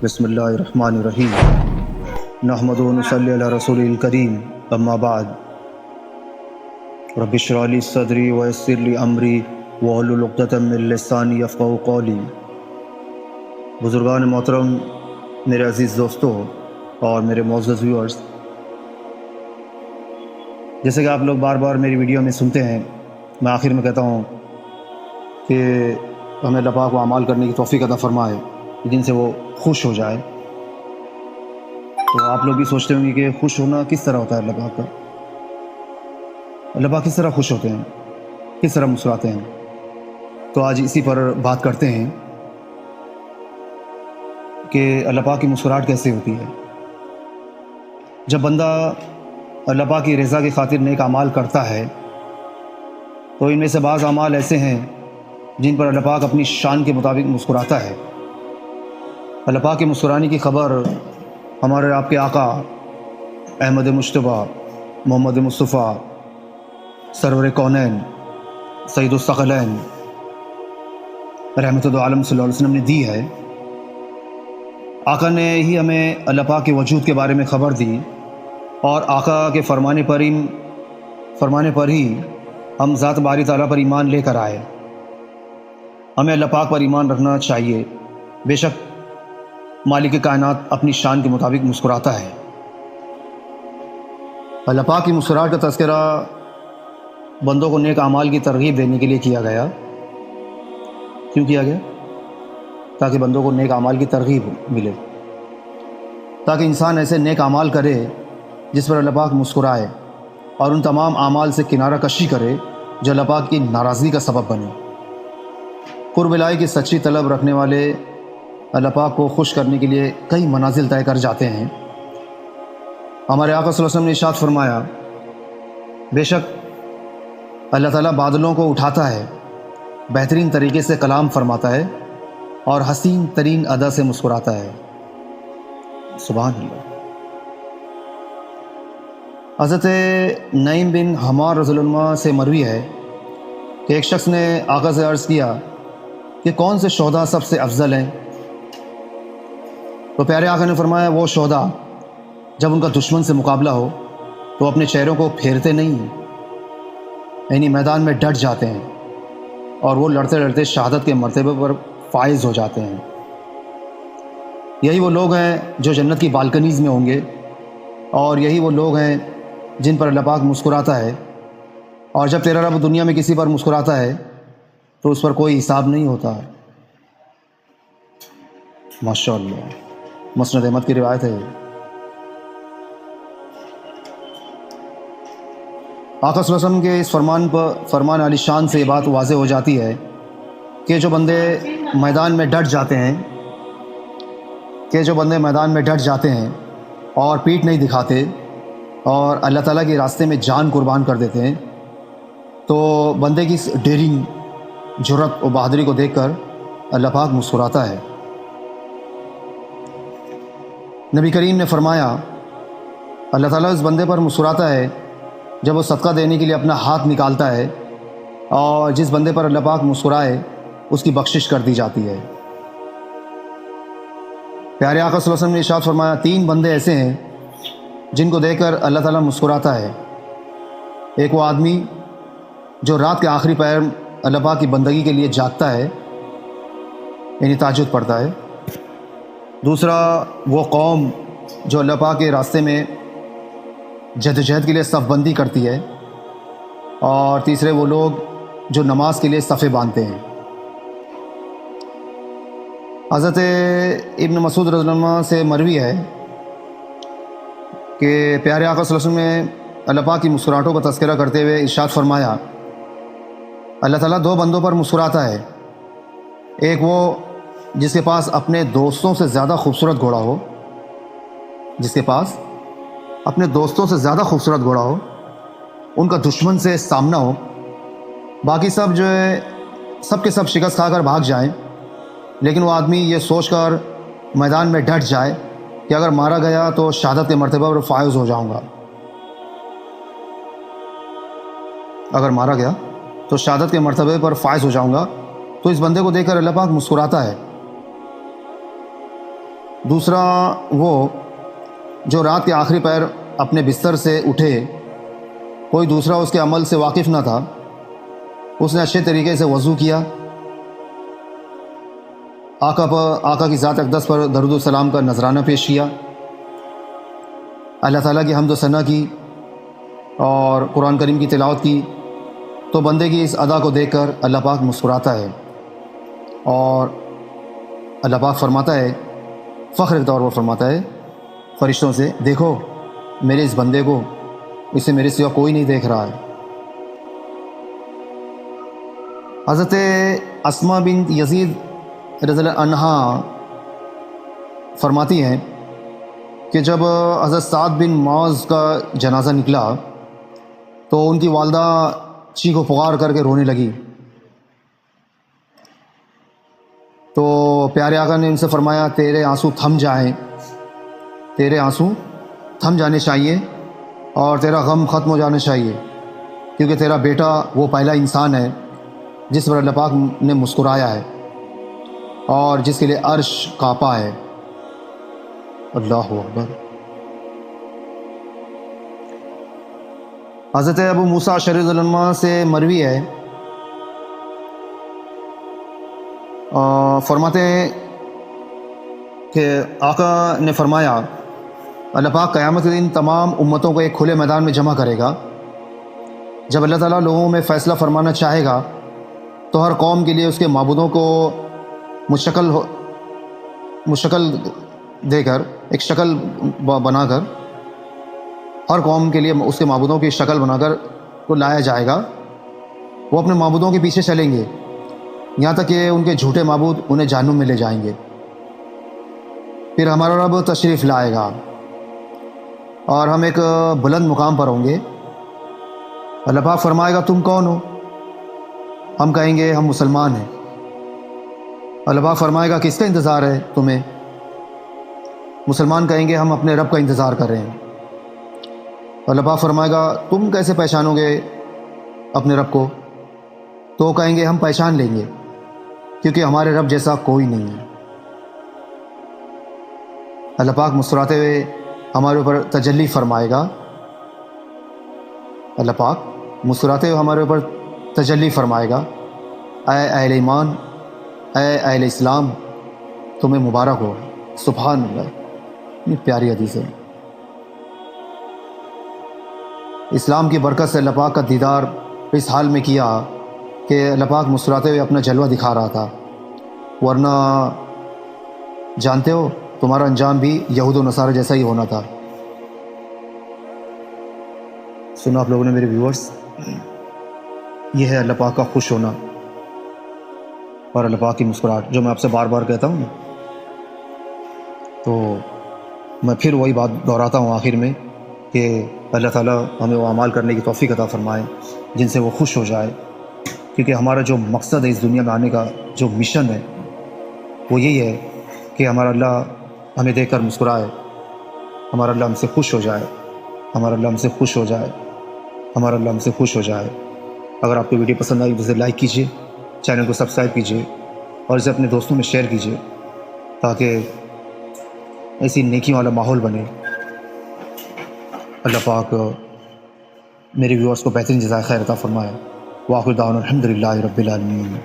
بسم اللہ الرحمن الرحیم نحمدہ و نصلی علی رسول الکریم اما بعد رب اشرح لی صدری ویسر لی امری واحلل عقدۃ من لسانی یفقہوا قولی۔ بزرگان محترم، میرے عزیز دوستو اور میرے معزز ویورز، جیسے کہ آپ لوگ بار بار میری ویڈیو میں سنتے ہیں، میں آخر میں کہتا ہوں کہ ہمیں اللہ پاک کو اعمال کرنے کی توفیق عطا فرمائے جن سے وہ خوش ہو جائے۔ تو آپ لوگ بھی سوچتے ہوں گے کہ خوش ہونا کس طرح ہوتا ہے اللہ پاک کا، اللہ پاک کس طرح خوش ہوتے ہیں، کس طرح مسکراتے ہیں۔ تو آج اسی پر بات کرتے ہیں کہ اللہ پاک کی مسکراہٹ کیسے ہوتی ہے۔ جب بندہ اللہ پاک کی رضا کی خاطر نیک اعمال کرتا ہے تو ان میں سے بعض اعمال ایسے ہیں جن پر اللہ پاک اپنی شان کے مطابق مسکراتا ہے۔ اللہ پاک کے مسکرانے کی خبر ہمارے آپ کے آقا احمد مجتبیٰ محمد مصطفیٰ سرور کونین سید الثقلین رحمت عالم صلی اللہ علیہ وسلم نے دی ہے۔ آقا نے ہی ہمیں اللہ پاک کے وجود کے بارے میں خبر دی، اور آقا کے فرمانے پر ہی ہم ذات باری تعالیٰ پر ایمان لے کر آئے۔ ہمیں اللہ پاک پر ایمان رکھنا چاہیے۔ بے شک مالک کائنات اپنی شان کے مطابق مسکراتا ہے۔ اللہ پاک کی مسکراہٹ کا تذکرہ بندوں کو نیک اعمال کی ترغیب دینے کے لیے کیا گیا۔ کیوں کیا گیا؟ تاکہ بندوں کو نیک اعمال کی ترغیب ملے، تاکہ انسان ایسے نیک اعمال کرے جس پر اللہ پاک مسکرائے، اور ان تمام اعمال سے کنارہ کشی کرے جو اللہ پاک کی ناراضگی کا سبب بنے۔ قرب الہی کی سچی طلب رکھنے والے اللہ پاک کو خوش کرنے کے لیے کئی منازل طے کر جاتے ہیں۔ ہمارے آقا صلی اللہ علیہ وسلم نے ارشاد فرمایا، بے شک اللہ تعالیٰ بادلوں کو اٹھاتا ہے، بہترین طریقے سے کلام فرماتا ہے اور حسین ترین ادا سے مسکراتا ہے۔ سبحان اللہ۔ حضرت نعیم بن حمار رضی اللہ عنہ سے مروی ہے کہ ایک شخص نے آقا سے عرض کیا کہ کون سے شہداء سب سے افضل ہیں؟ تو پیارے آقا نے فرمایا، وہ شہداء جب ان کا دشمن سے مقابلہ ہو تو اپنے چہروں کو پھیرتے نہیں ہیں، یعنی میدان میں ڈٹ جاتے ہیں، اور وہ لڑتے لڑتے شہادت کے مرتبے پر فائز ہو جاتے ہیں۔ یہی وہ لوگ ہیں جو جنت کی بالکنیز میں ہوں گے، اور یہی وہ لوگ ہیں جن پر اللہ پاک مسکراتا ہے۔ اور جب تیرا رب دنیا میں کسی پر مسکراتا ہے تو اس پر کوئی حساب نہیں ہوتا۔ ماشاء اللہ، مسند احمد کی روایت ہے۔ آقا صلی اللہ علیہ وسلم کے اس فرمان علی شان سے یہ بات واضح ہو جاتی ہے کہ جو بندے میدان میں ڈٹ جاتے ہیں اور پیٹھ نہیں دکھاتے اور اللہ تعالیٰ کے راستے میں جان قربان کر دیتے ہیں، تو بندے کی اس ڈیرنگ، جرأت و بہادری کو دیکھ کر اللہ پاک مسکراتا ہے۔ نبی کریم نے فرمایا، اللہ تعالیٰ اس بندے پر مسکراتا ہے جب وہ صدقہ دینے کے لیے اپنا ہاتھ نکالتا ہے، اور جس بندے پر اللہ پاک مسکرائے اس کی بخشش کر دی جاتی ہے۔ پیارے آقا صلی اللہ علیہ وسلم نے ارشاد فرمایا، 3 بندے ایسے ہیں جن کو دیکھ کر اللہ تعالیٰ مسکراتا ہے۔ ایک وہ آدمی جو رات کے آخری پہر اللہ پاک کی بندگی کے لیے جاگتا ہے، یعنی تہجد پڑھتا ہے۔ دوسرا وہ قوم جو اللہ پاک کے راستے میں جدوجہد کے لیے صف بندی کرتی ہے، اور تیسرے وہ لوگ جو نماز کے لیے صفیں باندھتے ہیں۔ حضرت ابن مسعود رضی اللہ عنہ سے مروی ہے کہ پیارے آقا صلی اللہ علیہ وسلم نے اللہ پاک کی مسکراہٹوں کا تذکرہ کرتے ہوئے ارشاد فرمایا، اللہ تعالیٰ 2 بندوں پر مسکراتا ہے، ایک وہ جس کے پاس اپنے دوستوں سے زیادہ خوبصورت گھوڑا ہو، ان کا دشمن سے سامنا ہو، باقی سب جو ہے سب کے سب شکست کھا کر بھاگ جائیں، لیکن وہ آدمی یہ سوچ کر میدان میں ڈٹ جائے کہ اگر مارا گیا تو شہادت کے مرتبہ پر فائز ہو جاؤں گا، تو اس بندے کو دیکھ کر اللہ پاک مسکراتا ہے۔ دوسرا وہ جو رات کے آخری پہر اپنے بستر سے اٹھے، کوئی دوسرا اس کے عمل سے واقف نہ تھا، اس نے اچھے طریقے سے وضو کیا، آقا کی ذات اقدس پر درود و سلام کا نذرانہ پیش کیا، اللہ تعالیٰ کی حمد و ثنا کی اور قرآن کریم کی تلاوت کی، تو بندے کی اس ادا کو دیکھ کر اللہ پاک مسکراتا ہے اور اللہ پاک فرماتا ہے، فخر کے طور پر فرماتا ہے فرشتوں سے، دیکھو میرے اس بندے کو، اسے میرے سوا کوئی نہیں دیکھ رہا ہے۔ حضرت اسماء بنت یزید رضی اللہ عنہا فرماتی ہیں کہ جب حضرت سعد بن معاذ کا جنازہ نکلا تو ان کی والدہ چیخ و پکار کر کے رونے لگی، تو پیارے آقا نے ان سے فرمایا، تیرے آنسو تھم جائیں، تیرے آنسو تھم جانے چاہیے اور تیرا غم ختم ہو جانا چاہیے، کیونکہ تیرا بیٹا وہ پہلا انسان ہے جس پر اللہ پاک نے مسکرایا ہے اور جس کے لیے عرش کانپا ہے۔ اللہ اکبر۔ حضرت ابو موسیٰ اشعری رضی اللہ عنہ سے مروی ہے، فرماتے ہیں کہ آقا نے فرمایا، اللہ پاک قیامت کے دن تمام امتوں کو ایک کھلے میدان میں جمع کرے گا۔ جب اللہ تعالیٰ لوگوں میں فیصلہ فرمانا چاہے گا تو ہر قوم کے لیے اس کے معبودوں کو مشکل دے کر، ایک شکل بنا کر، ہر قوم کے لیے اس کے معبودوں کی شکل بنا کر کو لایا جائے گا۔ وہ اپنے معبودوں کے پیچھے چلیں گے یہاں تک کہ ان کے جھوٹے معبود انہیں جہنم میں لے جائیں گے۔ پھر ہمارا رب تشریف لائے گا اور ہم ایک بلند مقام پر ہوں گے۔ اللہ پاک فرمائے گا، تم کون ہو؟ ہم کہیں گے ہم مسلمان ہیں۔ اللہ پاک فرمائے گا، کس کا انتظار ہے تمہیں؟ مسلمان کہیں گے ہم اپنے رب کا انتظار کر رہے ہیں۔ اللہ پاک فرمائے گا، تم کیسے پہچانو گے اپنے رب کو؟ تو کہیں گے ہم پہچان لیں گے، کیونکہ ہمارے رب جیسا کوئی نہیں ہے۔ اللہ پاک مسکراتے ہوئے ہمارے اوپر تجلی فرمائے گا، اللہ پاک مسکراتے ہوئے ہمارے اوپر تجلی فرمائے گا، اے اہل ایمان، اے اہل اسلام، تمہیں مبارک ہو۔ سبحان اللہ، یہ پیاری حدیث ہے۔ اسلام کی برکت سے اللہ پاک کا دیدار اس حال میں کیا کہ اللہ پاک مسکراتے ہوئے اپنا جلوہ دکھا رہا تھا، ورنہ جانتے ہو تمہارا انجام بھی یہود و نصارہ جیسا ہی ہونا تھا۔ سنا آپ لوگوں نے میرے ویورز، یہ ہے اللہ پاک کا خوش ہونا اور اللہ پاک کی مسکراہٹ، جو میں آپ سے بار بار کہتا ہوں نا، تو میں پھر وہی بات دہراتا ہوں آخر میں کہ اللہ تعالیٰ ہمیں وہ اعمال کرنے کی توفیق عطا فرمائے جن سے وہ خوش ہو جائے، کیونکہ ہمارا جو مقصد ہے اس دنیا میں آنے کا، جو مشن ہے، وہ یہی ہے کہ ہمارا اللہ ہمیں دیکھ کر مسکرائے، ہمارا اللہ ہم سے خوش ہو جائے، ہمارا اللہ ہم سے خوش ہو جائے، ہمارا اللہ ہم سے خوش ہو جائے۔ اگر آپ کو ویڈیو پسند آئی تو اسے لائک کیجیے، چینل کو سبسکرائب کیجیے اور اسے اپنے دوستوں میں شیئر کیجیے تاکہ ایسی نیکیوں والا ماحول بنے۔ اللہ پاک میرے ویورز کو بہترین جزائے خیر عطا فرمائے۔ وآخر دعوانا الحمدللہ رب العالمین۔